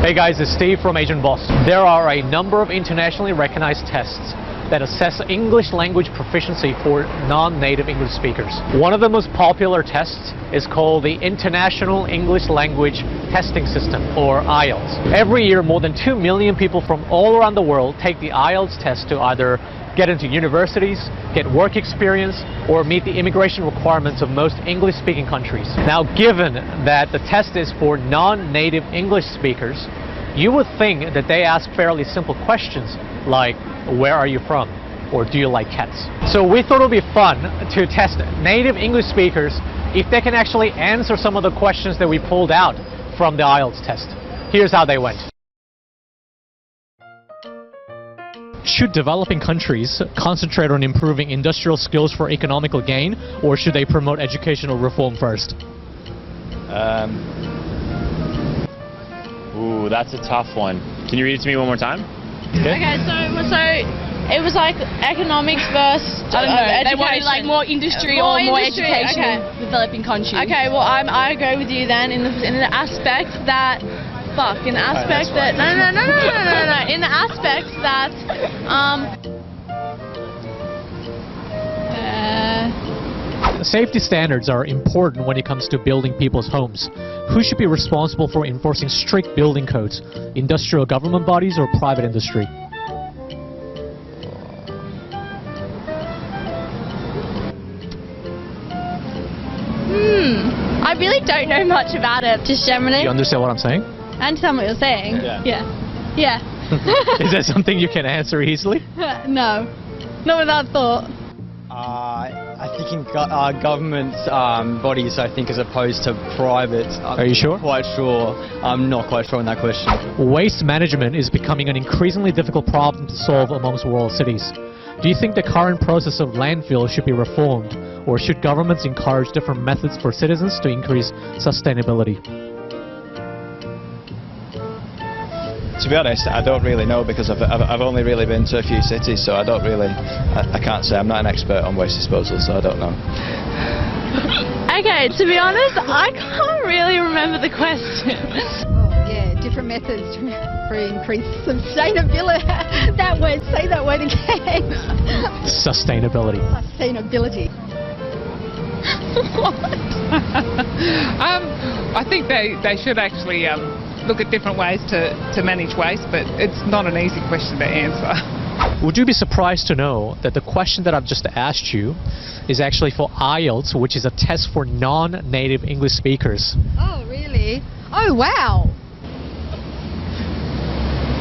Hey guys, it's Steve from Asian Boss. There are a number of internationally recognized tests that assess English language proficiency for non-native English speakers. One of the most popular tests is called the International English Language Testing System, or IELTS. Every year, more than 2 million people from all around the world take the IELTS test to either get into universities, get work experience, or meet the immigration requirements of most English-speaking countries. Now, given that the test is for non-native English speakers, you would think that they ask fairly simple questions like, where are you from? Or do you like cats? So we thought it would be fun to test native English speakers if they can actually answer some of the questions that we pulled out from the IELTS test. Here's how they went. Should developing countries concentrate on improving industrial skills for economical gain, or should they promote educational reform first? Ooh, that's a tough one. Can you read it to me one more time? Okay, so it was like economics versus, I don't know, education. They wanted like more industry or more education okay. in developing countries. Okay, well I agree with you then in the aspect that in the aspect that in the aspect that Safety standards are important when it comes to building people's homes. Who should be responsible for enforcing strict building codes? Industrial government bodies or private industry? I really don't know much about it, just generally. You understand what I'm saying? I understand what you're saying. Yeah. Is that something you can answer easily? No. Not without thought. I think in government bodies, I think, as opposed to private. Are you sure? Quite sure. I'm not quite sure on that question. Waste management is becoming an increasingly difficult problem to solve amongst world cities. Do you think the current process of landfill should be reformed, or should governments encourage different methods for citizens to increase sustainability? To be honest, I don't really know because I've only really been to a few cities, so I don't really, I can't say. I'm not an expert on waste disposal, so I don't know. okay, to be honest, I can't really remember the question. Different methods for increased sustainability. That word, say that word again. Sustainability. Sustainability. I think they should actually look at different ways to manage waste, but it's not an easy question to answer. Would you be surprised to know that the question that I've just asked you is actually for IELTS, which is a test for non-native English speakers? Oh, really? Oh, wow.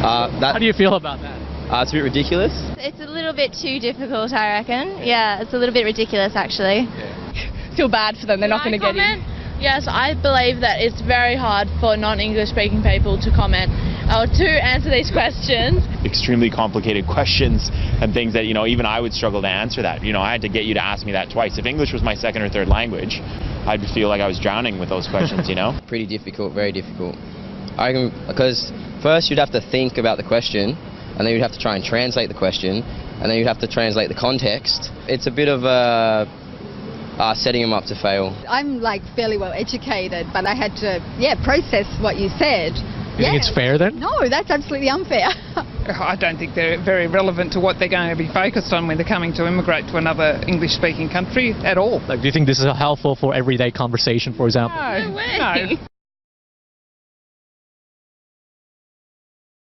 How do you feel about that? It's a bit ridiculous. It's a little bit too difficult, I reckon. Yeah, it's a little bit ridiculous, actually. Feel bad for them, they're not going to get in. Yes, I believe that it's very hard for non-English speaking people to comment or to answer these questions. Extremely complicated questions and things that, even I would struggle to answer that. I had to get you to ask me that twice. If English was my second or third language, I'd feel like I was drowning with those questions, Pretty difficult, very difficult. I reckon because first you'd have to think about the question, and then you'd have to try and translate the question, and then you'd have to translate the context. It's a bit of setting them up to fail. I'm fairly well educated, but I had to, process what you said. You think it's fair then? No, that's absolutely unfair. I don't think they're very relevant to what they're going to be focused on when they're coming to immigrate to another English-speaking country at all. Do you think this is helpful for everyday conversation, for example? No way. No.